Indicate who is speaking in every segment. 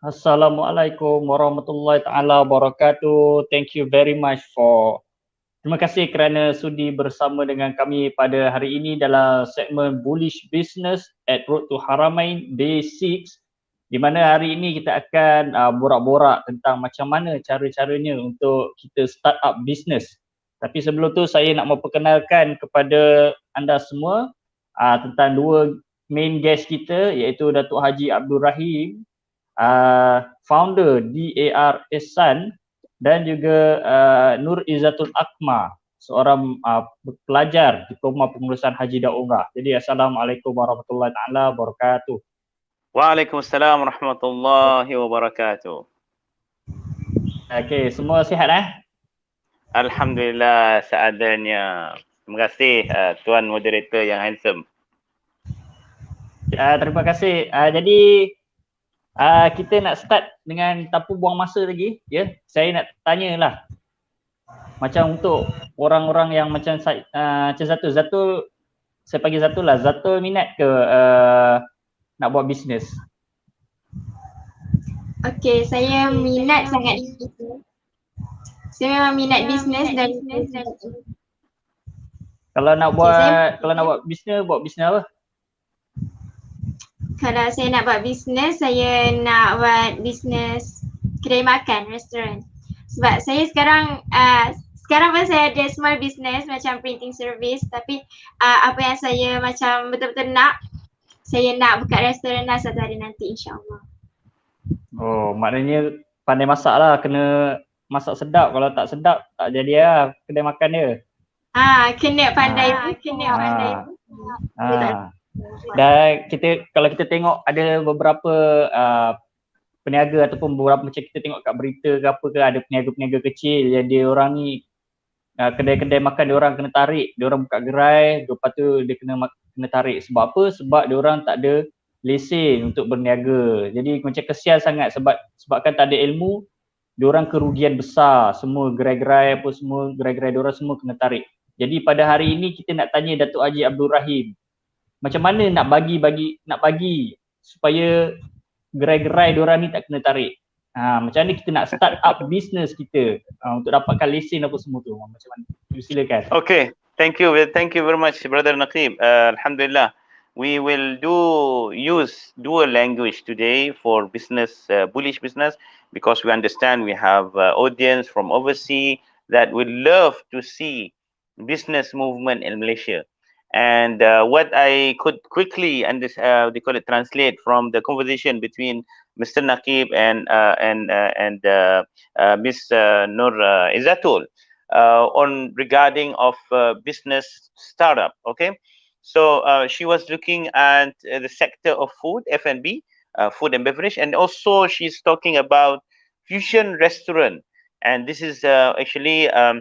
Speaker 1: Assalamualaikum warahmatullahi taala wabarakatuh. Thank you very much for terima kasih kerana sudi bersama dengan kami pada hari ini dalam segmen Bullish Business at Road2Haramain Day 6, di mana hari ini kita akan borak-borak tentang macam mana cara-caranya untuk kita start up business. Tapi sebelum tu saya nak memperkenalkan kepada anda semua tentang dua main guest kita, iaitu Datuk Haji Abdul Rahim, founder DAR Ehsan, dan juga Nur Izzatul Akma, seorang pelajar diploma pengurusan haji dan umrah. Jadi Assalamualaikum warahmatullahi taala wabarakatuh.
Speaker 2: Waalaikumsalam warahmatullahi wabarakatuh.
Speaker 1: Okey, semua sihat
Speaker 2: Alhamdulillah seadanya. Terima kasih tuan moderator yang handsome.
Speaker 1: Terima kasih. Jadi kita nak start dengan tanpa buang masa lagi, ya. Saya nak tanyalah, macam untuk orang-orang yang macam saya, macam Zatul, saya panggil Zatul lah. Zatul minat ke nak buat bisnes?
Speaker 3: Okey, saya minat sangat. Saya memang minat bisnes dan
Speaker 1: kalau nak buat bisnes, buat bisnes apa?
Speaker 3: Kalau saya nak buat bisnes, saya nak buat bisnes kedai makan, restoran. Sebab saya sekarang pun saya ada small business macam printing service, tapi apa yang saya macam betul-betul nak, saya nak buka restoran lah satu hari nanti, insyaAllah.
Speaker 1: Oh, maknanya pandai masak lah, kena masak sedap. Kalau tak sedap, tak jadi lah kedai makan dia.
Speaker 3: Kena pandai.
Speaker 1: Dan kalau kita tengok ada beberapa peniaga ataupun beberapa macam kita tengok kat berita ke apa ke, ada peniaga-peniaga kecil yang dia orang ni kedai-kedai makan dia orang kena tarik, dia orang buka gerai, lepas tu dia kena tarik. Sebab apa? Sebab dia orang tak ada lesen untuk berniaga. Jadi macam kesian sangat sebabkan tak ada ilmu, dia orang kerugian besar. Semua gerai-gerai apa semua, gerai-gerai dia orang semua kena tarik. Jadi pada hari ini kita nak tanya Datuk Haji Abdul Rahim, macam mana nak bagi supaya gerai-gerai diorang ni tak kena tarik. Macam mana kita nak start up business kita untuk dapatkan lesen apa semua tu. Macam mana? Silakan.
Speaker 2: Okay, thank you very much Brother Naqib. Alhamdulillah, we will use dual language today for business, bullish business, because we understand we have audience from overseas that would love to see business movement in Malaysia. And what I could quickly translate from the conversation between Mr. Naqib and Miss Nur Izzatul on regarding of business startup. Okay, so she was looking at the sector of food, F&B, food and beverage, and also she's talking about fusion restaurant, and this is actually a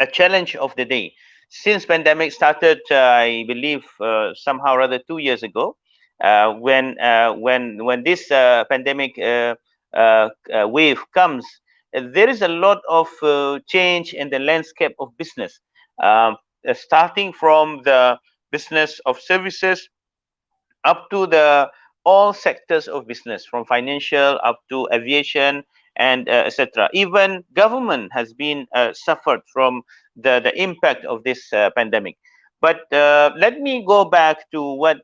Speaker 2: challenge of the day. Since pandemic started, I believe somehow or other 2 years ago, when this pandemic wave comes, there is a lot of change in the landscape of business, starting from the business of services up to the all sectors of business, from financial up to aviation and etc. Even government has been suffered from the impact of this pandemic. But let me go back to what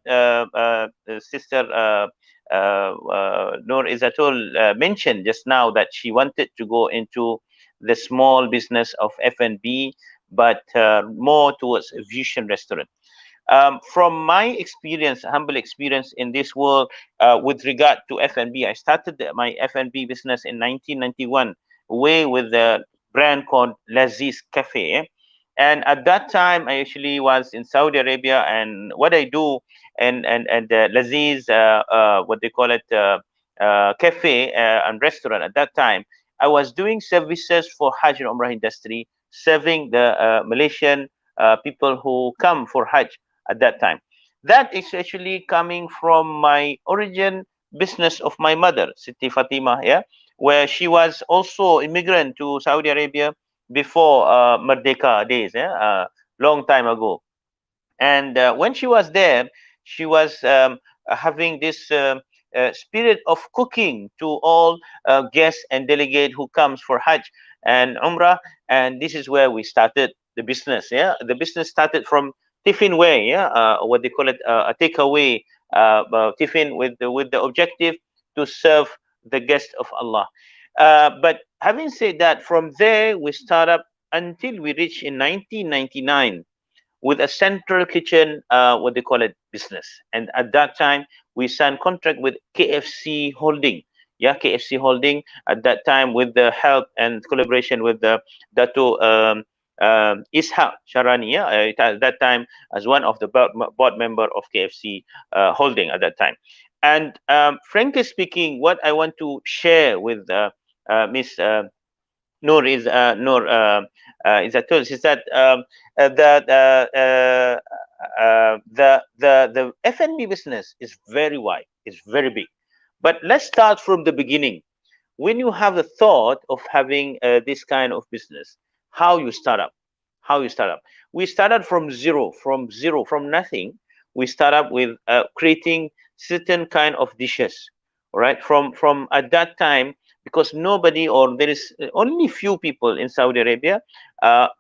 Speaker 2: Sister Nur Izzatul mentioned just now, that she wanted to go into the small business of F&B, but more towards a fusion restaurant. From my experience, humble experience in this world, with regard to F&B, I started my F&B business in 1991, way with the brand called Laziz Cafe. And at that time, I actually was in Saudi Arabia, and what I do, and Laziz, what they call it, cafe and restaurant at that time, I was doing services for Hajj and Umrah industry, serving the Malaysian people who come for Hajj at that time. That is actually coming from my origin business of my mother, Siti Fatimah, yeah, where she was also immigrant to Saudi Arabia before Merdeka days, long time ago. And when she was there, she was having this spirit of cooking to all guests and delegate who comes for Hajj and Umrah. And this is where we started the business. Yeah, the business started from tiffin way. Yeah, what they call it, a takeaway tiffin with the objective to serve the guests of Allah. But having said that, from there we start up until we reach in 1999 with a central kitchen, what they call it, business. And at that time, we signed contract with KFC Holding. Yeah, KFC Holding at that time with the help and collaboration with the Dato Ishaq Sharani. Yeah, at that time as one of the board member of KFC Holding at that time. And frankly speaking, what I want to share with Miss Noor is is that the F&B business is very wide, it's very big. But let's start from the beginning. When you have the thought of having this kind of business, how you start up? How you start up? We started from zero, from nothing. We start up with creating certain kind of dishes. All right, from at that time, because nobody, or there is only few people in Saudi Arabia,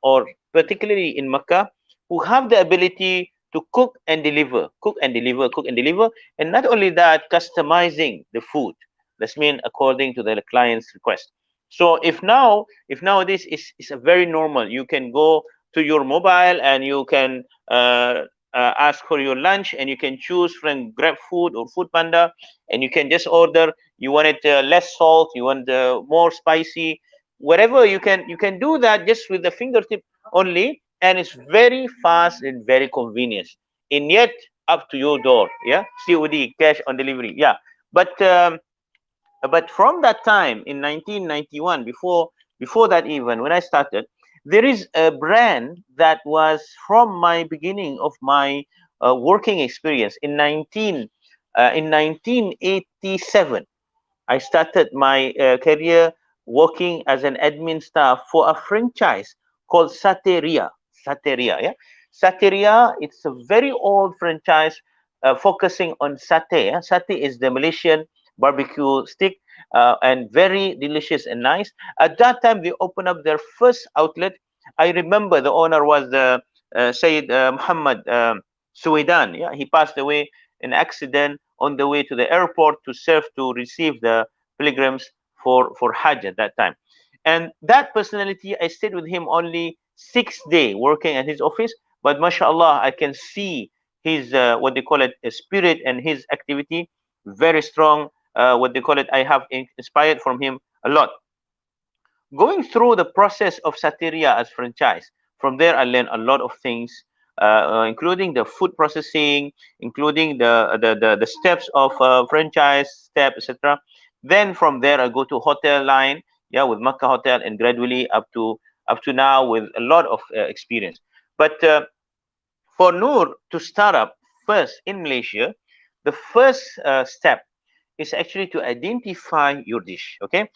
Speaker 2: or particularly in Mecca, who have the ability to cook and deliver, cook and deliver, cook and deliver, and not only that, customizing the food. That's mean according to the client's request. So if nowadays is a very normal, you can go to your mobile and you can ask for your lunch, and you can choose from Grab Food or Food Panda, and you can just order. You want it less salt, you want more spicy, whatever, you can do that just with the fingertip only, and it's very fast and very convenient. And yet up to your door, yeah, COD, cash on delivery, yeah. But from that time in 1991, before that, even when I started, there is a brand that was from my beginning of my working experience in 1987. I started my career working as an admin staff for a franchise called Sateria. Sateria, yeah. Sateria, it's a very old franchise focusing on satay. Yeah? Satay is the Malaysian barbecue stick, and very delicious and nice. At that time, they opened up their first outlet. I remember the owner was the Sayyid Muhammad Suwaidan. Yeah, he passed away in accident on the way to the airport to receive the pilgrims for Hajj at that time. And that personality, I stayed with him only 6 days working at his office, but mashallah, I can see his what they call it, a spirit, and his activity very strong. What they call it, I have inspired from him a lot. Going through the process of Sateria as franchise, from there I learned a lot of things, including the food processing, including the steps of franchise step, etc. Then from there I go to hotel line, yeah, with Makkah Hotel, and gradually up to now with a lot of experience. But for Noor to start up first in Malaysia, the first step is actually to identify your dish. Okay,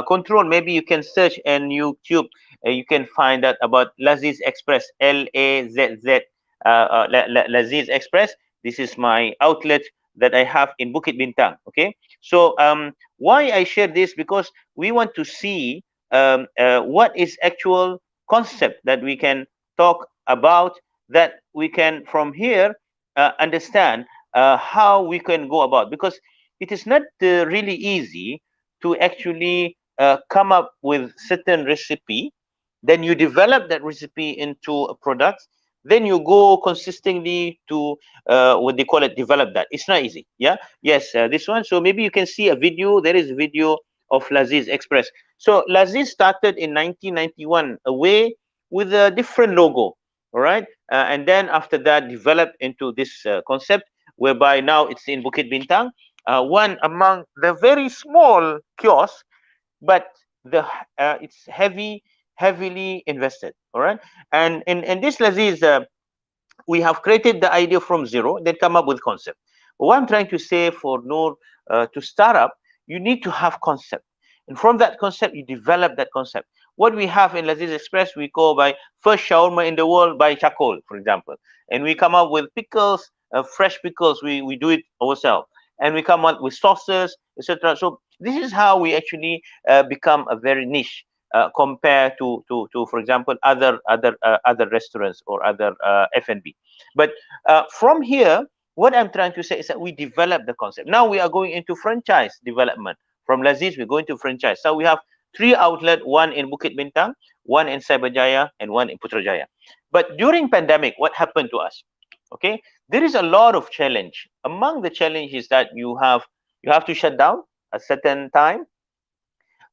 Speaker 2: control, maybe you can search in YouTube, you can find out about Laziz Express, LAZZ, Laziz Express. This is my outlet that I have in Bukit Bintang. Okay, so why I share this, because we want to see what is actual concept that we can talk about, that we can from here understand how we can go about, because it is not really easy to actually come up with certain recipe, then you develop that recipe into a product, then you go consistently to what they call it, develop that. It's not easy. Yeah, yes, this one. So maybe you can see a video. There is a video of Laziz Express. So Laziz started in 1991 away with a different logo. All right, and then after that developed into this concept, whereby now it's in Bukit Bintang, one among the very small kiosks, but it's heavily invested. All right, and in this Laziz, we have created the idea from zero, then come up with concept. What I'm trying to say for Noor, to start up, you need to have concept, and from that concept you develop that concept. What we have in Laziz Express, we go by first shawarma in the world by charcoal, for example, and we come up with pickles, fresh pickles. We do it ourselves. and we come up with sauces, etc. So this is how we actually become a very niche compared to for example other restaurants or other F&B. But from here, what I'm trying to say is that we develop the concept. Now we are going into franchise development. From Laziz, we're going to franchise. So we have 3 outlets, one in Bukit Bintang, one in Cyberjaya, and one in Putrajaya. But during pandemic, what happened to us? Okay, there is a lot of challenge. Among the challenges that you have to shut down a certain time.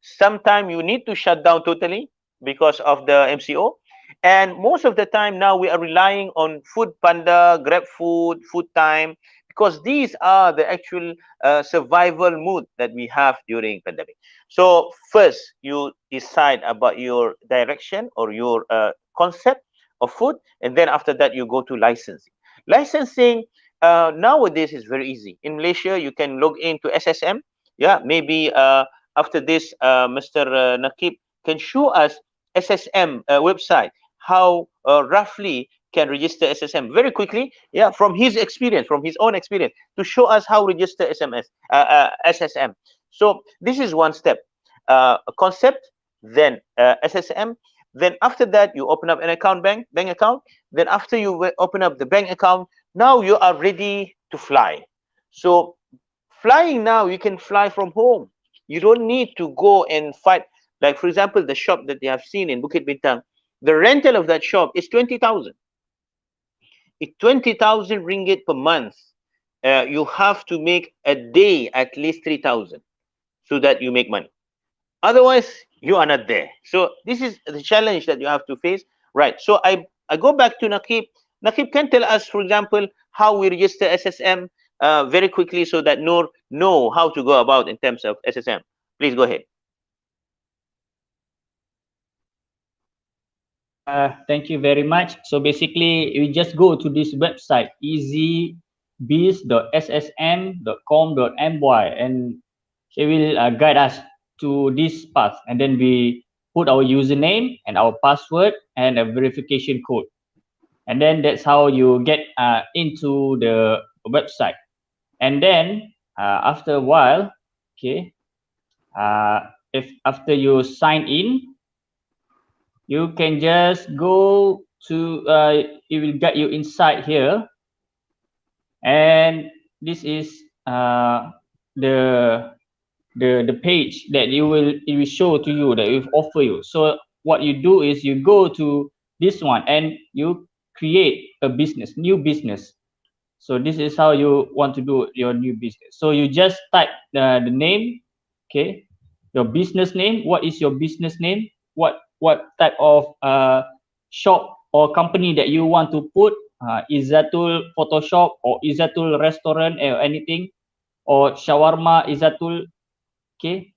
Speaker 2: Sometimes you need to shut down totally because of the MCO. And most of the time now we are relying on Food Panda, Grab Food, Food Time, because these are the actual survival mood that we have during pandemic. So first, you decide about your direction or your concept of food, and then after that you go to licensing. Licensing nowadays is very easy. In Malaysia, you can log into SSM. Yeah, maybe after this, Mr. Nakib can show us SSM website, how roughly can register SSM very quickly, yeah, from his experience, from his own experience, to show us how register SSM. So this is one step, a concept, then SSM. Then after that, you open up an bank account. Then after you open up the bank account, now you are ready to fly. So flying now, you can fly from home. You don't need to go and fight. Like, for example, the shop that they have seen in Bukit Bintang, the rental of that shop is 20,000. It's 20,000 ringgit per month. You have to make a day at least 3,000 so that you make money. Otherwise, you are not there. So this is the challenge that you have to face. Right. So I go back to Nakib. Nakib can tell us, for example, how we register SSM very quickly so that Noor know how to go about in terms of SSM. Please go ahead.
Speaker 1: Thank you very much. So basically, you just go to this website, easybiz.ssm.com.my, and it will guide us to this path. And then we put our username and our password and a verification code. And then that's how you get into the website. And then after a while, okay, if after you sign in, you can just go to it will get you inside here, and this is the page that it will show to you, that it will offer you. So what you do is you go to this one and you create a new business. So this is how you want to do your new business. So you just type the name, okay, your business name. What is your business name? What type of shop or company that you want to put? Izzatul Photoshop or Izzatul Restaurant or anything, or Shawarma Izzatul, okay.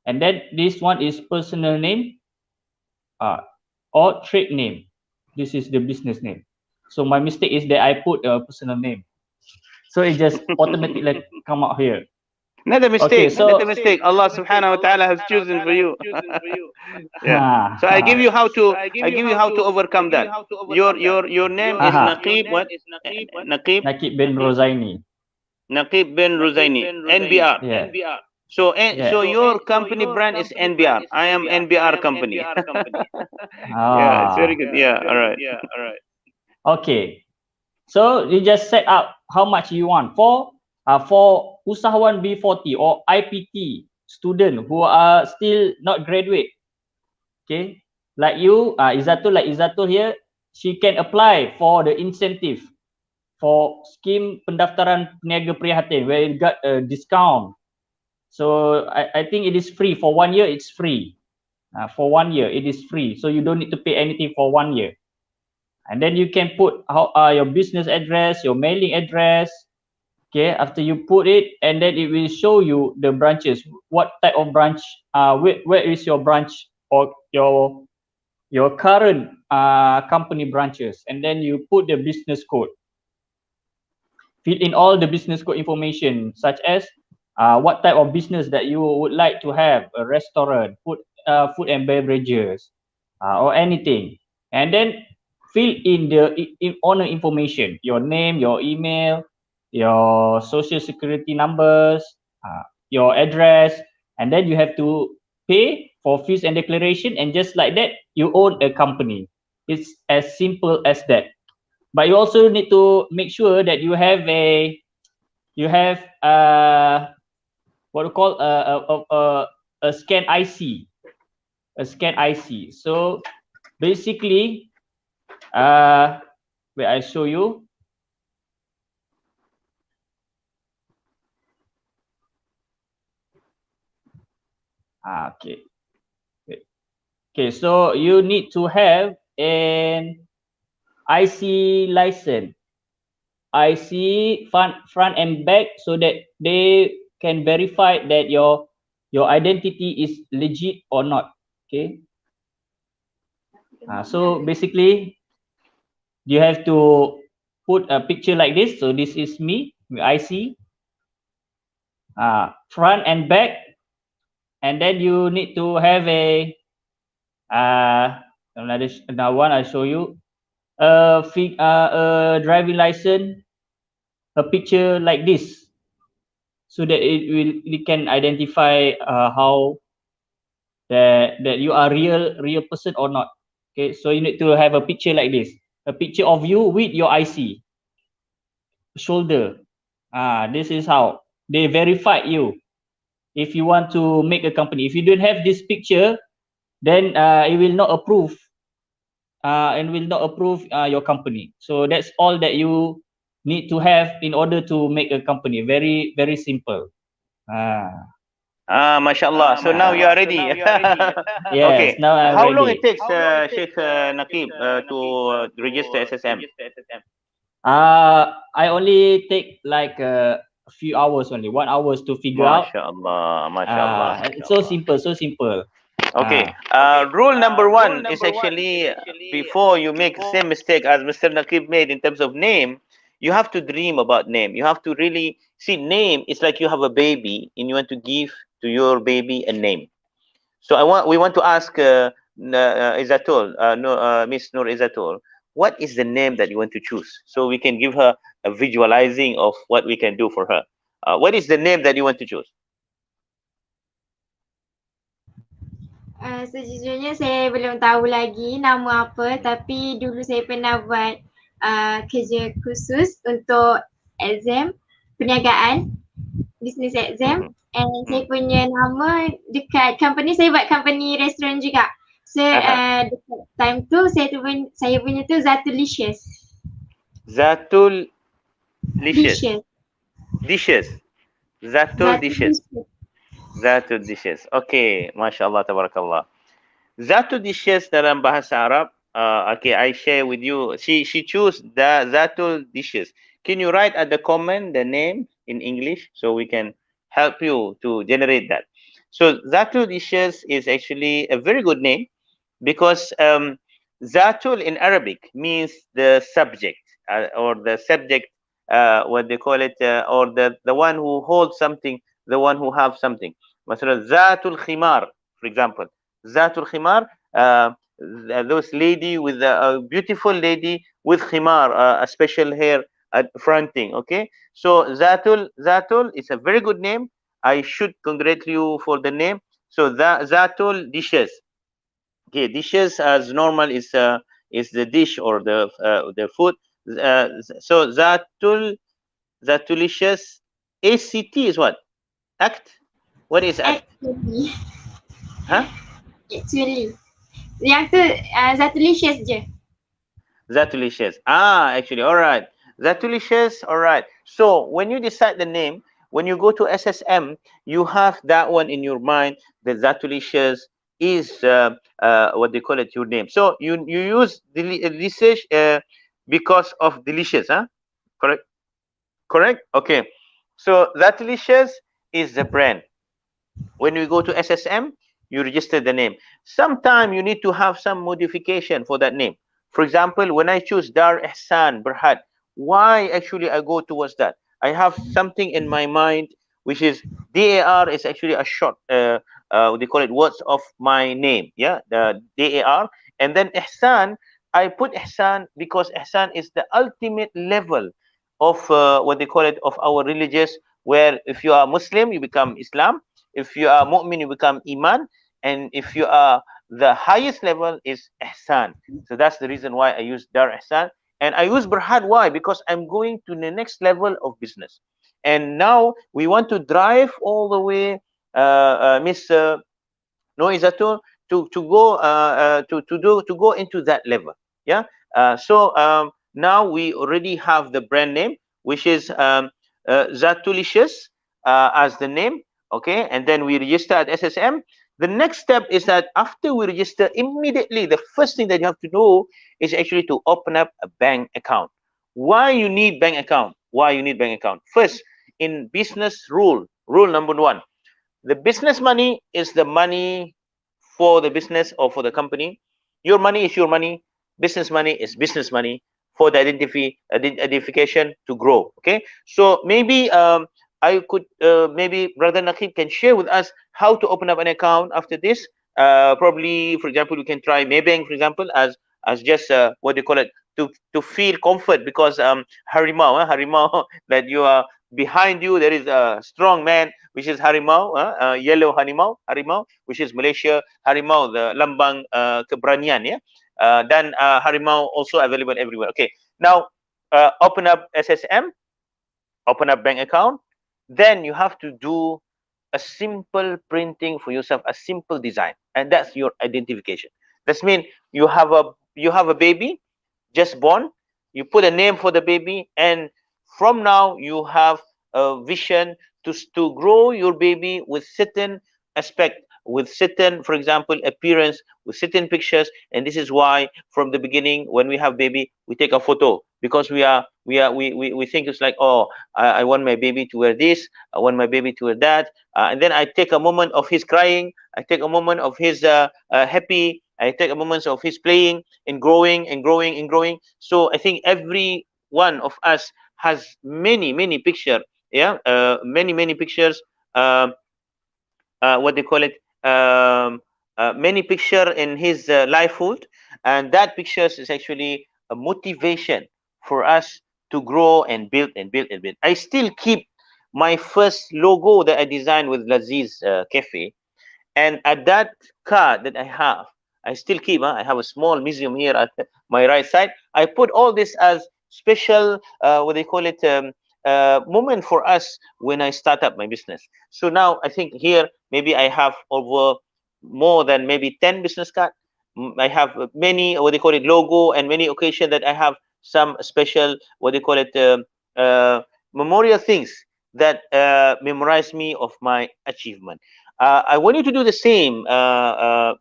Speaker 1: And then this one is personal name or trade name. This is the business name. So my mistake is that I put a personal name. So it just automatically come out here.
Speaker 2: Not a mistake.
Speaker 1: Okay, so
Speaker 2: not a mistake. Allah subhanahu wa ta'ala has chosen for you. Yeah. So I give you how to overcome that. Your name is Nakib what?
Speaker 1: Nakib bin Rozaini.
Speaker 2: Nakib bin Rozaini. NBR.
Speaker 1: Yeah.
Speaker 2: So so your company brand is NBR. I am NBR company. Yeah, it's very good. Yeah, all right.
Speaker 1: Okay. So you just set up how much you want for usahawan B40 or IPT student who are still not graduate. Okay, like you, Izzatul here, she can apply for the incentive for scheme pendaftaran peniaga prihatin where you got a discount. So I think it is free for 1 year. It's free. For 1 year, it is free. So you don't need to pay anything for 1 year. And then you can put your business address, your mailing address. Okay, after you put it, and then it will show you the branches. What type of branch? Where is your branch or your current company branches? And then you put the business code. Fill in all the business code information, such as what type of business that you would like to have, a restaurant, food and beverages, or anything. And then fill in the owner information, your name, your email, your social security numbers, your address, and then you have to pay for fees and declaration, and just like that, you own a company. It's as simple as that. But you also need to make sure that you have what we call a scan IC, So basically, where I show you. Okay. Okay, so you need to have an IC license, IC front and back, so that they can verify that your identity is legit or not. Okay. So basically, you have to put a picture like this. So this is me with IC, front and back, and then you need to have a another one. I'll show you a driving license, a picture like this, so that it can identify how that you are real person or not. Okay, so you need to have a picture like this, a picture of you with your IC shoulder. This is how they verify you. If you want to make a company, if you don't have this picture, then it will not approve your company. So that's all that you need to have in order to make a company. Very, very simple.
Speaker 2: Mashallah. So now you are ready.
Speaker 1: Yes,
Speaker 2: okay.
Speaker 1: now I'm
Speaker 2: How
Speaker 1: ready.
Speaker 2: long it takes, Sheikh Naqib, to register SSM?
Speaker 1: I only take like a few hours only, 1 hour to figure out.
Speaker 2: Mashallah, mashallah.
Speaker 1: It's so simple, so simple.
Speaker 2: Okay. Rule number one is actually before you make the same mistake as Mr. Naqib made in terms of name, you have to dream about name. You have to really see name. It's like you have a baby and you want to give to your baby a name. So we want to ask Izzatul, Miss Nur Izzatul, what is the name that you want to choose? So we can give her a visualizing of what we can do for her. What is the name that you want to choose?
Speaker 3: Sejujurnya saya belum tahu lagi nama apa, tapi dulu saya pernah buat kerja khusus untuk exam, perniagaan, business exam, and saya punya nama dekat company, saya buat company restoran juga. So dekat time tu saya punya tu Zatulicious.
Speaker 2: Zatulicious. Dishes. Zatulicious. Zatulicious. Okay, mashallah, tabarakallah. Zatulicious dalam bahasa Arab. Okay, I share with you. She choose the Zatulicious. Can you write at the comment the name in English so we can help you to generate that? So Zatulicious is actually a very good name because Zatul in Arabic means the subject or the subject, what they call it, or the one who holds something, the one who have something. مثلا Zatul Khimar, for example. Zatul Khimar, those lady with a beautiful lady with khimar, a special hair at fronting. Okay, so Zatul is a very good name. I should congratulate you for the name. So Zatul dishes. Okay, dishes as normal is the dish or the food. So Zatulicious. ACT is what? Act. What is act?
Speaker 3: Actually.
Speaker 2: Huh?
Speaker 3: Actually. Yang tu Zatulicious je.
Speaker 2: Zatulicious. Actually, all right. Zatulicious, all right. So when you decide the name, when you go to SSM, you have that one in your mind. The Zatulicious is what they call it, your name. So you use delicious because of delicious, huh? Correct? Correct? Okay. So Zatulicious is the brand. When we go to SSM, you register the name. Sometime you need to have some modification for that name. For example, when I choose Dar Ihsan Berhad, why actually I go towards that? I have something in my mind, which is DAR is actually a short, they call it words of my name, yeah, the DAR. And then Ihsan, I put Ihsan because Ihsan is the ultimate level of what they call it, of our religious, where if you are Muslim, you become Islam. If you are Mu'min, you become Iman. And if you are, the highest level is Ihsan. So that's the reason why I use Dar Ihsan. And I use Berhad. Why? Because I'm going to the next level of business. And now we want to drive all the way, Miss Noizatul, to go into that level. Yeah. So now we already have the brand name, which is Zatulicious as the name. Okay, and then we register at SSM. The next step is that after we register, immediately the first thing that you have to do is actually to open up a bank account. Why you need bank account? Why you need bank account? First, in business rule number one, the business money is the money for the business or for the company. Your money is your money. Business money is business money for the identification to grow. Okay, so maybe I could maybe Brother Nakib can share with us how to open up an account after this. Probably, for example, we can try Maybank, for example, as just what they call it, to feel comfort, because Harimau that you are behind you, there is a strong man, which is Harimau, yellow Harimau, which is Malaysia Harimau, the lambang keberanian, yeah. Dan Harimau also available everywhere. Okay, now open up SSM, open up bank account, then you have to do a simple printing for yourself, a simple design, and that's your identification. That means you have a baby just born, you put a name for the baby, and from now you have a vision to grow your baby with certain aspect, with certain, for example, appearance, with certain pictures. And this is why from the beginning, when we have baby, we take a photo, because we think it's like, oh, I want my baby to wear this, I want my baby to wear that, and then I take a moment of his crying, I take a moment of his happy, I take a moment of his playing and growing and growing and growing. So I think every one of us has many picture, yeah, many pictures, what they call it, many picture in his lifehood, and that pictures is actually a motivation for us to grow and build and build and build. I still keep my first logo that I designed with Laziz Cafe, and at that card that I have, I still keep. I have a small museum here at my right side. I put all this as special, what they call it, moment for us when I start up my business. So now I think here maybe I have over more than maybe 10 business cards. I have many, what they call it, logo, and many occasion that I have some special, what they call it, memorial things that memorize me of my achievement. I want you to do the same,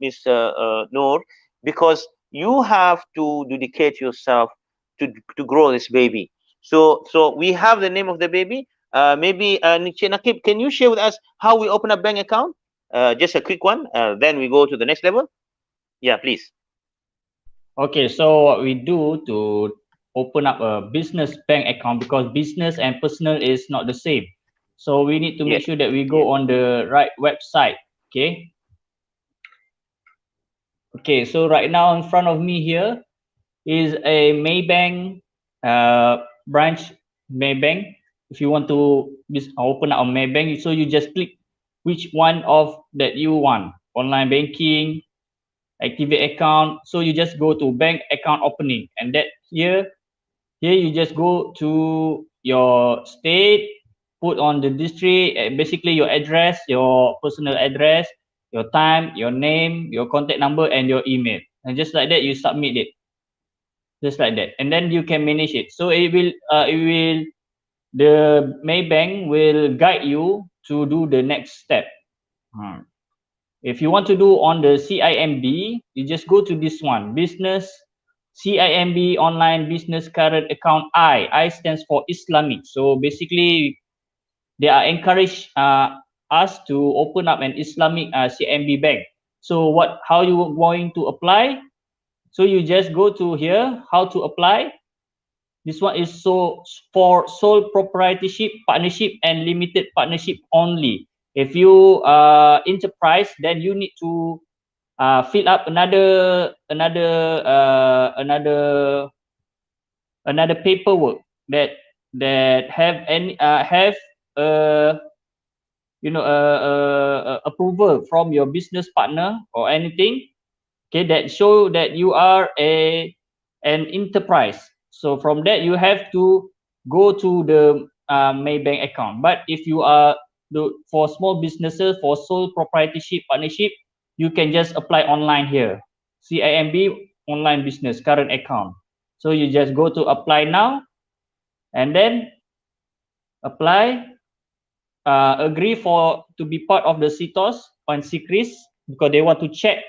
Speaker 2: Ms. Noor, because you have to dedicate yourself to grow this baby. So we have the name of the baby. Maybe Encik Nakib, can you share with us how we open a bank account? Just a quick one. Then we go to the next level. Yeah, please.
Speaker 1: Okay, so what we do to open up a business bank account, because business and personal is not the same. So we need to make sure that we go on the right website. Okay. Okay, so right now in front of me here is a Maybank branch, Maybank. If you want to open up a Maybank, so you just click which one of that you want. Online banking, activate account. So you just go to bank account opening, and that here you just go to your state, put on the district, basically your address, your personal address, your time, your name, your contact number, and your email. And just like that, you submit it. Just like that, and then you can manage it. So the Maybank will guide you to do the next step. If you want to do on the CIMB, you just go to this one, business CIMB online business current account. I stands for Islamic. So basically, they are encourage us to open up an Islamic CIMB bank. So how you are going to apply? So you just go to here, how to apply. This one is for sole proprietorship, partnership, and limited partnership only. If you enterprise, then you need to fill up another paperwork that that have any approval from your business partner or anything, okay, that show that you are an enterprise. So from that you have to go to the Maybank account. But if you are for small businesses, for sole proprietorship partnership, you can just apply online here, CIMB online business current account. So you just go to apply now, and then apply, agree for to be part of the CTOS on CCRIS, because they want to check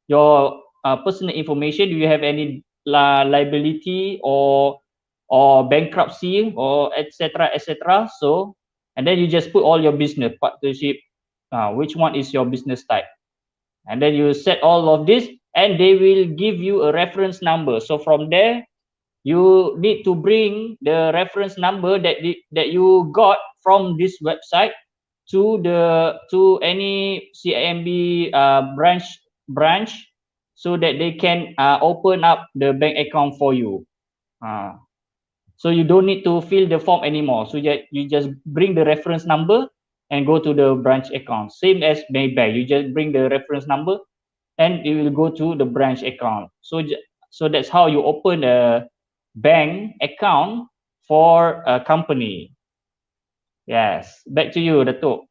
Speaker 1: your personal information. Do you have any liability or bankruptcy or etc. So, and then you just put all your business partnership, which one is your business type, and then you set all of this, and they will give you a reference number. So from there you need to bring the reference number that you got from this website to any CIMB branch, so that they can open up the bank account for you. So you don't need to fill the form anymore. So you just bring the reference number and go to the branch account. Same as Maybank, you just bring the reference number and you will go to the branch account. So that's how you open a bank account for a company. Yes, back to you, Datuk.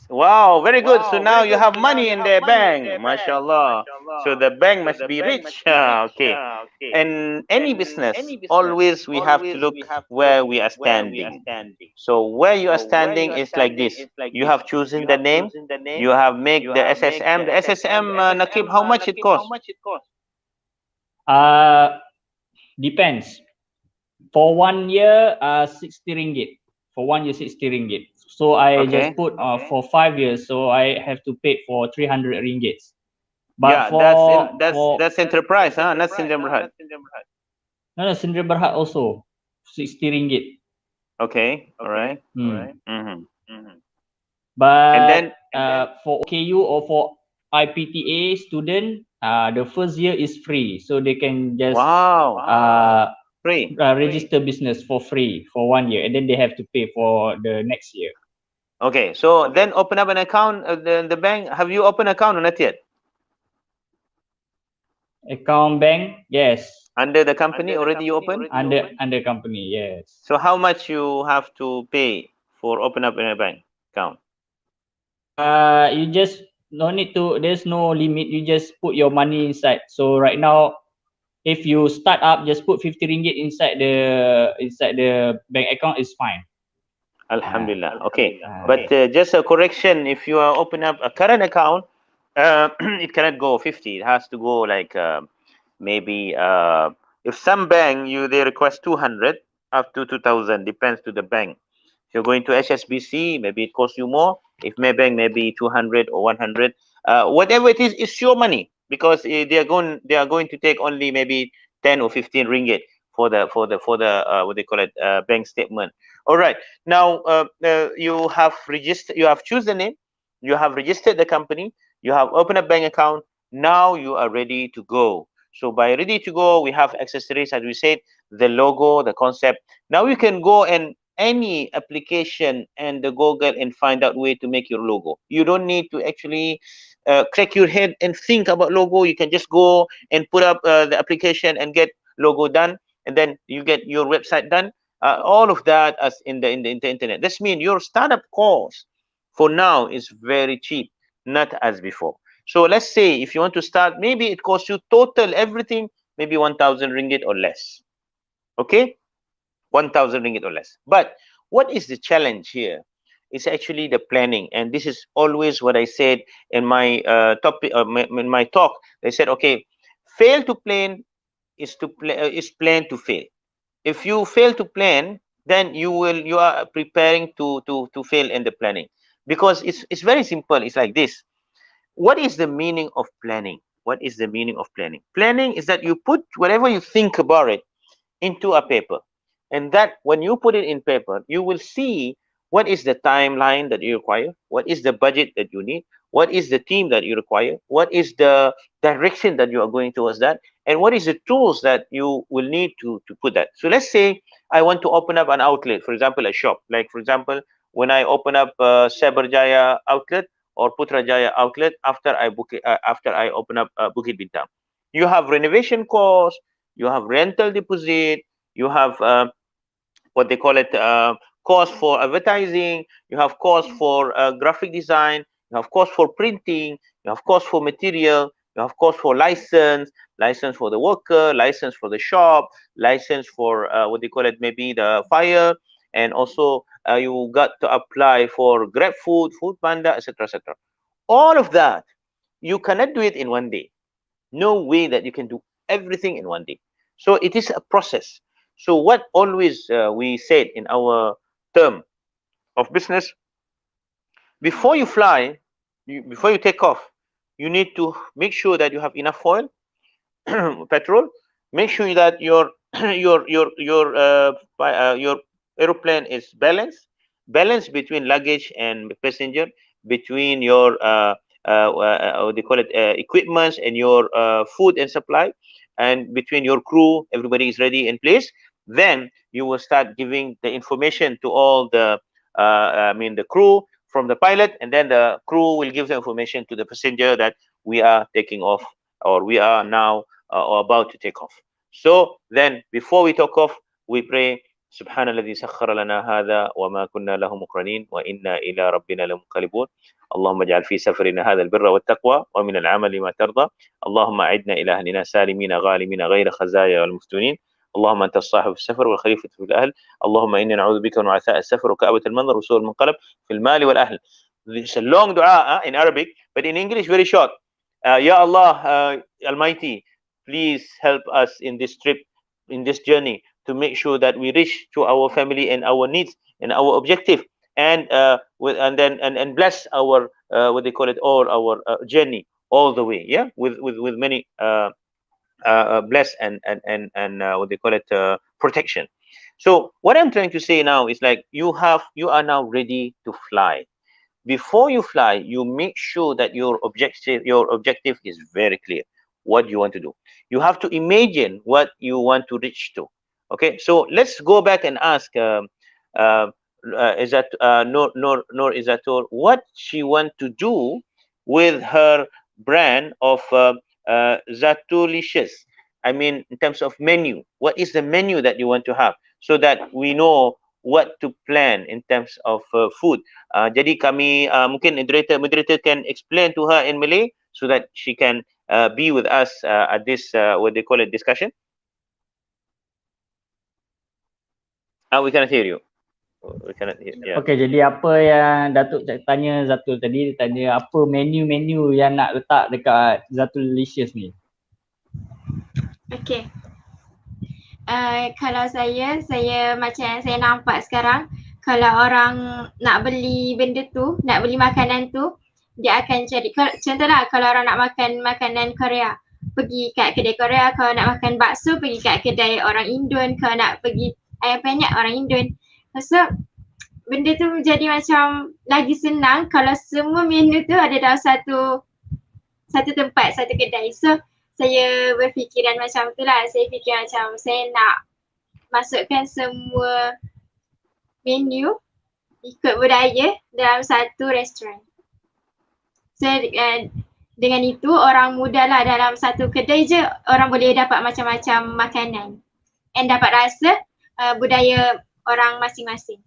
Speaker 2: Wow, very good. So now you have money in the bank, mashallah. So the bank must be rich. Okay. And any business, always we have to look where we are standing. So where you are standing is like this. You have chosen the name. You have made the SSM. The SSM, Nakib, how much it costs?
Speaker 1: Depends. For 1 year, 60 ringgit. For 1 year, 60 ringgit. So I just put for 5 years. So I have to pay for 300 ringgit. But
Speaker 2: yeah, that's enterprise, huh? Not Sdn Bhd.
Speaker 1: No, Sdn Bhd also 60 ringgit.
Speaker 2: Okay, all right.
Speaker 1: But and then, for OKU or for IPTA student, the first year is free, so they can just
Speaker 2: free
Speaker 1: register business for free for 1 year, and then they have to pay for the next year.
Speaker 2: Okay, so then open up an account at the bank. Have you opened an account or not yet?
Speaker 1: Account bank, yes.
Speaker 2: Under the company already you open?
Speaker 1: Under company, yes.
Speaker 2: So how much you have to pay for open up in a bank account?
Speaker 1: You just no need to. There's no limit. You just put your money inside. So right now, if you start up, just put 50 ringgit inside the bank account is fine.
Speaker 2: Alhamdulillah. Okay, but just a correction: if you are open up a current account, it cannot go 50. It has to go like maybe if some bank they request 200 up to 2,000, depends to the bank. If you're going to HSBC, maybe it costs you more. If Maybank, maybe 200 or 100. Whatever it is, it's your money, because they are going to take only maybe 10 or 15 ringgit for the what they call it, bank statement. All right. Now you have registered. You have choose the name. You have registered the company. You have opened a bank account. Now you are ready to go. So by ready to go, we have accessories, as we said, the logo, the concept. Now you can go and any application and the Google and find out way to make your logo. You don't need to actually crack your head and think about logo. You can just go and put up the application and get logo done, and then you get your website done. All of that as in the internet. This means your startup cost for now is very cheap, not as before. So let's say if you want to start, maybe it costs you total everything, maybe 1,000 ringgit or less. Okay, 1,000 ringgit or less. But what is the challenge here? It's actually the planning, and this is always what I said in my topic, in my talk. They said, okay, fail to plan is plan to fail. If you fail to plan, then you are preparing to fail in the planning, because it's very simple. It's like this. What is the meaning of planning? What is the meaning of planning? Planning is that you put whatever you think about it into a paper, and that when you put it in paper, you will see what is the timeline that you require, what is the budget that you need, what is the team that you require, what is the direction that you are going towards that, and what is the tools that you will need to put that. So let's say I want to open up an outlet, for example, a shop. Like for example, when I open up Cyberjaya outlet or Putrajaya outlet after I open up Bukit Bintang, you have renovation cost, you have rental deposit, you have what they call it cost for advertising, you have cost for graphic design, you have cost for printing, you have cost for material, you have cost for license for the worker, license for the shop, license for what they call it, maybe the fire, and also you got to apply for Grab Food, Food Panda, etc., etc. All of that, you cannot do it in one day. No way that you can do everything in one day. So it is a process. So what always we said in our term of business, before you fly, before you take off, you need to make sure that you have enough oil, petrol. Make sure that your your aeroplane is balanced between luggage and passenger, between your what they call it, equipments, and your food and supply, and between your crew, everybody is ready in place. Then you will start giving the information to all the the crew from the pilot, and then the crew will give the information to the passenger that we are taking off, or we are now or about to take off. So then before we take off, we pray سبحان الذي سخر لنا هذا وما كنا له مقرنين وإنا إلى ربنا لمنقلبون اللهم اجعل في سفرنا هذا البر والتقوى ومن العمل ما ترضى اللهم أعدنا إلى أهلنا سالمين غالمين غير خزايا والمفتونين اللهم أنت الصاحب في السفر والخليفة في الأهل اللهم إنا نعوذ بك من وعثاء السفر وكآبة المنظر وسوء المنقلب في المال والأهل. It's a long dua in Arabic, but in English very short. Ya Allah Almighty, please help us in this trip, in this journey, to make sure that we reach to our family and our needs and our objective, and bless our what they call it, all our journey all the way, yeah, with many bless and what they call it, protection. So what I'm trying to say now is, like, you are now ready to fly. Before you fly, you make sure that your objective is very clear. What you want to do, you have to imagine what you want to reach to. Okay, so let's go back and ask Noor Izzatul what she want to do with her brand of Zatulicious. I mean, in terms of menu, what is the menu that you want to have, so that we know what to plan in terms of food. Jadi kami mungkin moderator can explain to her in Malay so that she can be with us at this what they call it, discussion. We cannot hear you. We cannot hear. Yeah.
Speaker 1: Okay, jadi apa yang Datuk tanya Zatul tadi, dia tanya apa menu-menu yang nak letak dekat Zatulicious ni.
Speaker 3: Okay. Kalau saya macam yang saya nampak sekarang, kalau orang nak beli benda tu, nak beli makanan tu, dia akan cari, contohlah kalau orang nak makan makanan Korea, pergi kat kedai Korea. Kalau nak makan bakso, pergi kat kedai orang Indon. Kalau nak pergi ayam penyet, orang Indon. So benda tu menjadi macam lagi senang kalau semua menu tu ada dalam satu tempat, satu kedai. So saya berfikiran macam tu lah. Saya fikir macam saya nak masukkan semua menu ikut budaya dalam satu restoran. So dengan itu orang mudahlah, dalam satu kedai je orang boleh dapat macam-macam makanan and dapat rasa budaya orang masing-masing.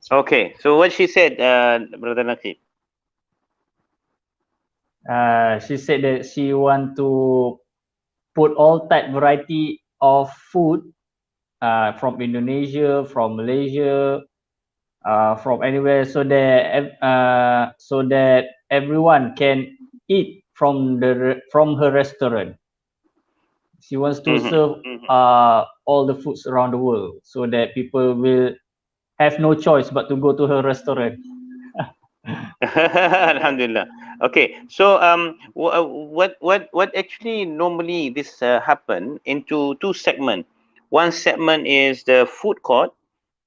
Speaker 2: Okay, so what she said, Brother Nakib?
Speaker 1: She said that she want to put all type variety of food from Indonesia, from Malaysia, from anywhere, so that everyone can eat from her restaurant. She wants to serve all the foods around the world, so that people will have no choice but to go to her restaurant.
Speaker 2: Alhamdulillah. Okay, so what actually normally this happen into two segments. One segment is the food court,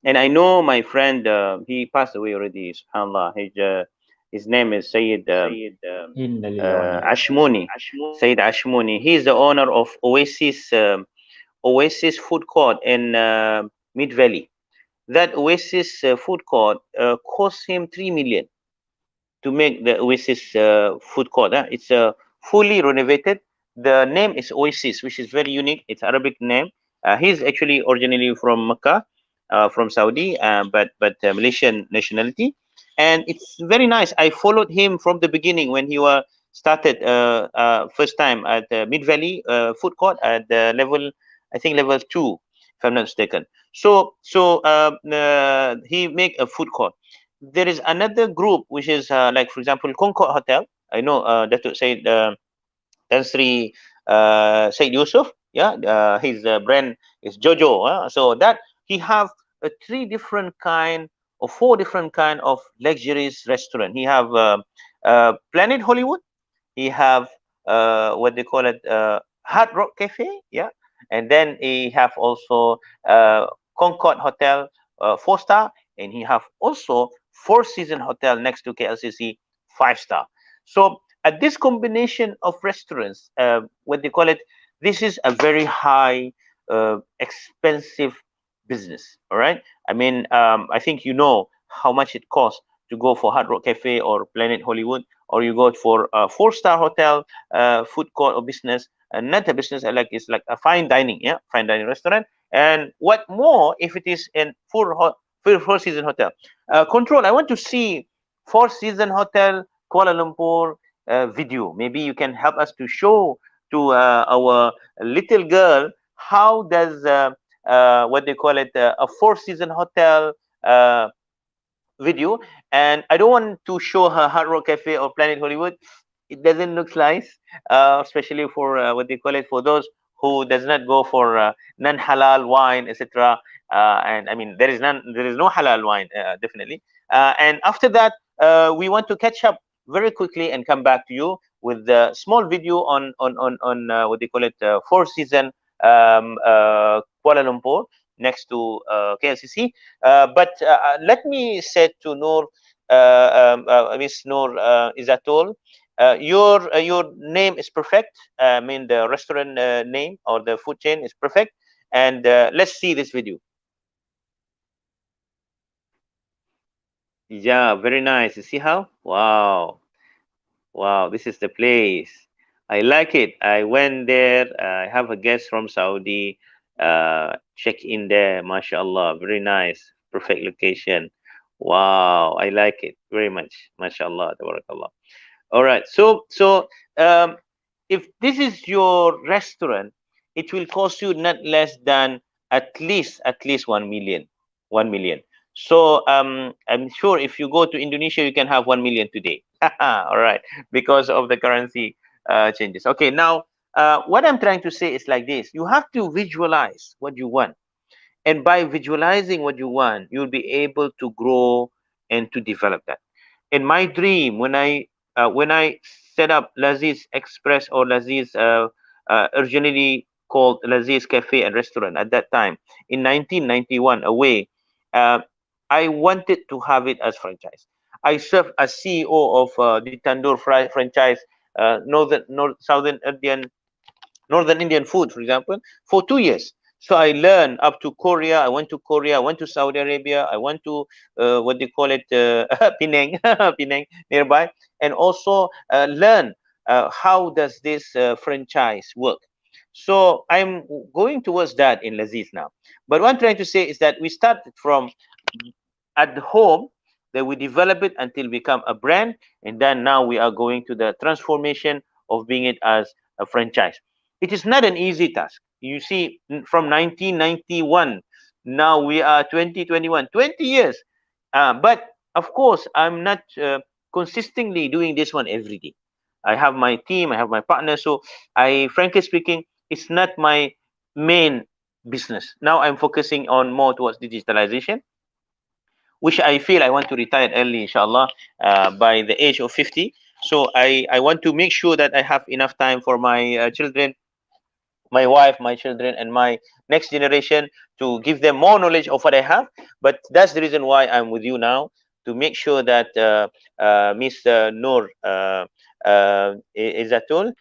Speaker 2: and I know my friend, he passed away already, subhanallah. His name is Sayyid
Speaker 1: Innalillahi.
Speaker 2: Ashmoni. Sayyid Ashmoni. He is the owner of Oasis Food Court in Mid Valley. That Oasis food court cost him 3 million to make the Oasis food court. It's fully renovated. The name is Oasis, which is very unique. It's Arabic name. He's actually originally from Mecca, from Saudi, but Malaysian nationality. And it's very nice. I followed him from the beginning when he was started first time at Mid Valley food court at the level, I think level 2, if I'm not mistaken. So he make a food court. There is another group which is like, for example, Concord Hotel. I know Datuk Said Tan Sri Said Yusuf. Yeah, his brand is Jojo. So that he have three different kind or four different kind of luxurious restaurant. He have Planet Hollywood. He have what they call it, Hard Rock Cafe. Yeah, and then he have also Concord Hotel, 4-star, and he have also Four Seasons Hotel next to KLCC, 5-star. So this combination of restaurants, what they call it, this is a very high, expensive business. All right. I mean, I think you know how much it costs to go for Hard Rock Cafe or Planet Hollywood, or you go for a 4-star hotel, food court or business, and not a business, like it's like a fine dining, yeah, fine dining restaurant. And what more if it is in Four Seasons Hotel? Control, I want to see Four Seasons Hotel Kuala Lumpur video. Maybe you can help us to show to our little girl how does what they call it, a Four Seasons Hotel video. And I don't want to show her Hard Rock Cafe or Planet Hollywood. It doesn't look nice, especially for what they call it, for those who does not go for non-halal wine, etc. And I mean, there is no halal wine, definitely. And after that, we want to catch up very quickly and come back to you with the small video on what they call it, Four Seasons Kuala Lumpur next to KLCC. But let me say to Noor, Miss Noor Izatul, your name is perfect. I mean, the restaurant name or the food chain is perfect. And let's see this video. Yeah, very nice. You see how? Wow. Wow, this is the place. I like it. I went there. I have a guest from Saudi. Check in there. MashaAllah. Very nice. Perfect location. Wow, I like it very much. MashaAllah. Tabarakallah. All right. So if this is your restaurant, it will cost you not less than at least 1 million. 1 million. So I'm sure if you go to Indonesia, you can have 1 million today. All right, because of the currency changes. Okay, now what I'm trying to say is like this: you have to visualize what you want, and by visualizing what you want, you'll be able to grow and to develop that. In my dream, when I set up Laziz Express, or Laziz originally called Laziz Cafe and Restaurant at that time in 1991 away, I wanted to have it as franchise. I served as CEO of the Tandoor franchise, Northern Indian food, for example, for 2 years. So I learned up to Korea. I went to Korea. I went to Saudi Arabia. I went to what they call it, Penang, Penang nearby, and also learn how does this franchise work. So I'm going towards that in Laziz now. But what I'm trying to say is that we started from at home, that we develop it until become a brand, and then now we are going to the transformation of being it as a franchise. It is not an easy task. You see, from 1991, now we are 2021, 20 years. But of course, I'm not consistently doing this one every day. I have my team, I have my partner. So I, frankly speaking, it's not my main business. Now I'm focusing on more towards digitalization, which I feel I want to retire early, inshallah, by the age of 50. So I want to make sure that I have enough time for my children, my wife, my children, and my next generation, to give them more knowledge of what I have. But that's the reason why I'm with you now. to make sure that Miss Noor Izzatul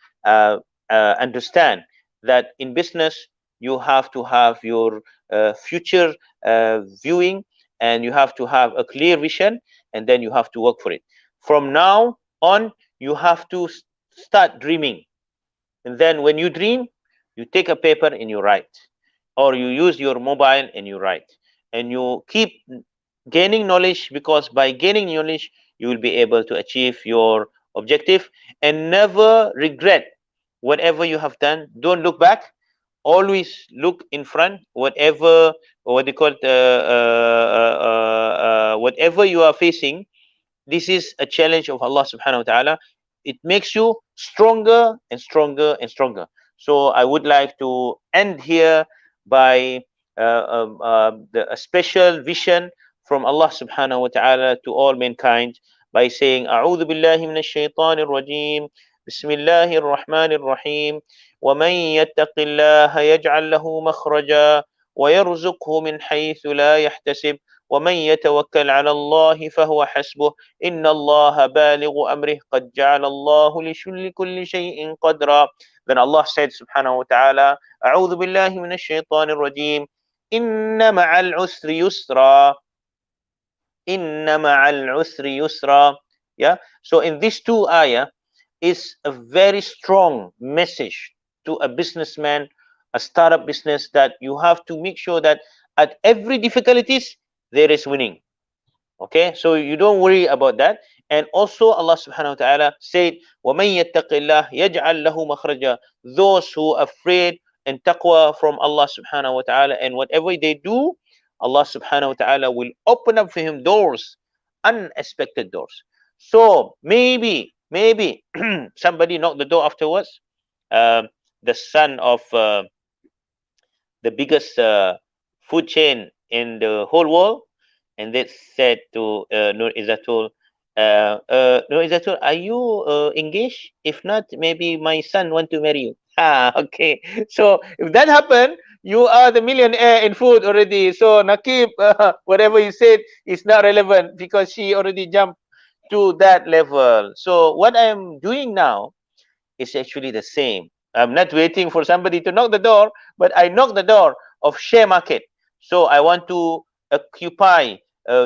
Speaker 2: understand that in business you have to have your future viewing, and you have to have a clear vision, and then you have to work for it. From now on, you have to start dreaming, and then when you dream, you take a paper and you write, or you use your mobile and you write, and you keep gaining knowledge, because by gaining knowledge you will be able to achieve your objective. And never regret whatever you have done. Don't look back, always look in front. Whatever, what they call it, whatever you are facing, this is a challenge of Allah subhanahu wa ta'ala. It makes you stronger and stronger and stronger. So I would like to end here by a special vision from Allah subhanahu wa ta'ala to all mankind, by saying A'udhu billahi minash shaitanir rajim, Bismillahir Rahmanir Rahim, وَمَن يَتَّقِ اللَّهَ يَجْعَل لَّهُ مَخْرَجًا وَيَرْزُقْهُ مِنْ حَيْثُ لَا يَحْتَسِبُ وَمَن يَتَوَكَّلْ عَلَى اللَّهِ فَهُوَ حَسْبُهُ إِنَّ اللَّهَ بَالِغُ أَمْرِهِ قَدْ جَعَلَ اللَّهُ لِكُلِّ شَيْءٍ قَدْرًا. Then Allah said subhanahu wa ta'ala, أعوذ بالله من الشيطان الرجيم إن مع العسر يسرا إن مع العسر يسرا. Yeah. So in these two ayah is a very strong message to a businessman, a startup business, that you have to make sure that at every difficulties there is winning. Okay, so you don't worry about that. And also Allah subhanahu wa ta'ala said, وَمَن يَتَّقِ اللَّهِ يَجْعَل لَهُ مَخْرَجًا. Those who are afraid and taqwa from Allah subhanahu wa ta'ala, and whatever they do, Allah subhanahu wa ta'ala will open up for him doors, unexpected doors. So maybe somebody knocked the door afterwards. The son of the biggest food chain in the whole world, and they said to Nur Izzatul, Nur Izzatul, are you engaged? If not, maybe my son want to marry you. Okay. So if that happened, you are the millionaire in food already. So Nakib, whatever you said is not relevant, because she already jumped to that level. So what I am doing now is actually the same. I'm not waiting for somebody to knock the door, but I knock the door of share market. So I want to occupy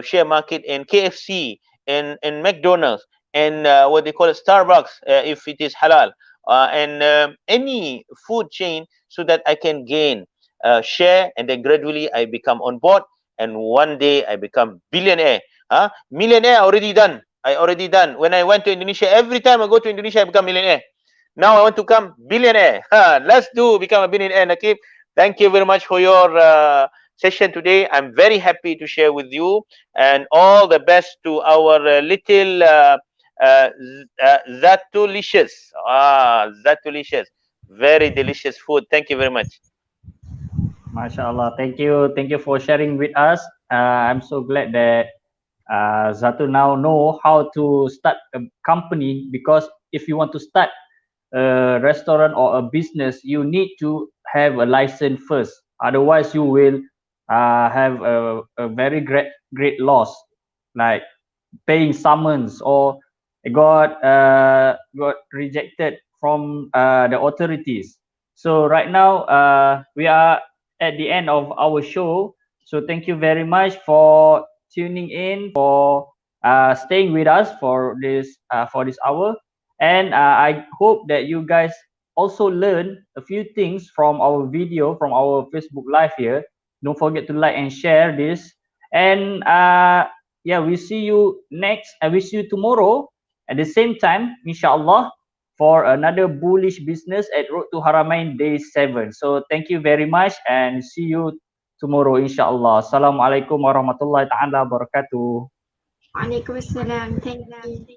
Speaker 2: share market in KFC and McDonald's and what they call it, Starbucks, if it is halal, and any food chain, so that I can gain share, and then gradually I become on board, and one day I become billionaire. Millionaire already done. I already done. When I went to Indonesia, every time I go to Indonesia, I become millionaire. Now I want to become billionaire. Let's become a billionaire, Nakib. Thank you very much for your session today. I'm very happy to share with you, and all the best to our little Zatulicious. Zatulicious. Very delicious food. Thank you very much.
Speaker 1: MashaAllah. Thank you for sharing with us. I'm so glad that Zatu now know how to start a company, because if you want to start a restaurant or a business, you need to have a license first. Otherwise, you will have a very great loss, like paying summons, or got rejected from the authorities. So right now we are at the end of our show. So thank you very much for tuning in, for staying with us for this hour. And I hope that you guys also learn a few things from our video, from our Facebook Live here. Don't forget to like and share this. And yeah, we see you next. I will see you tomorrow at the same time, inshallah, for another bullish business at Road to Haramain Day 7. So thank you very much, and see you tomorrow, inshallah. Assalamualaikum warahmatullahi taala wabarakatuh.
Speaker 3: Waalaikumsalam. Thank you.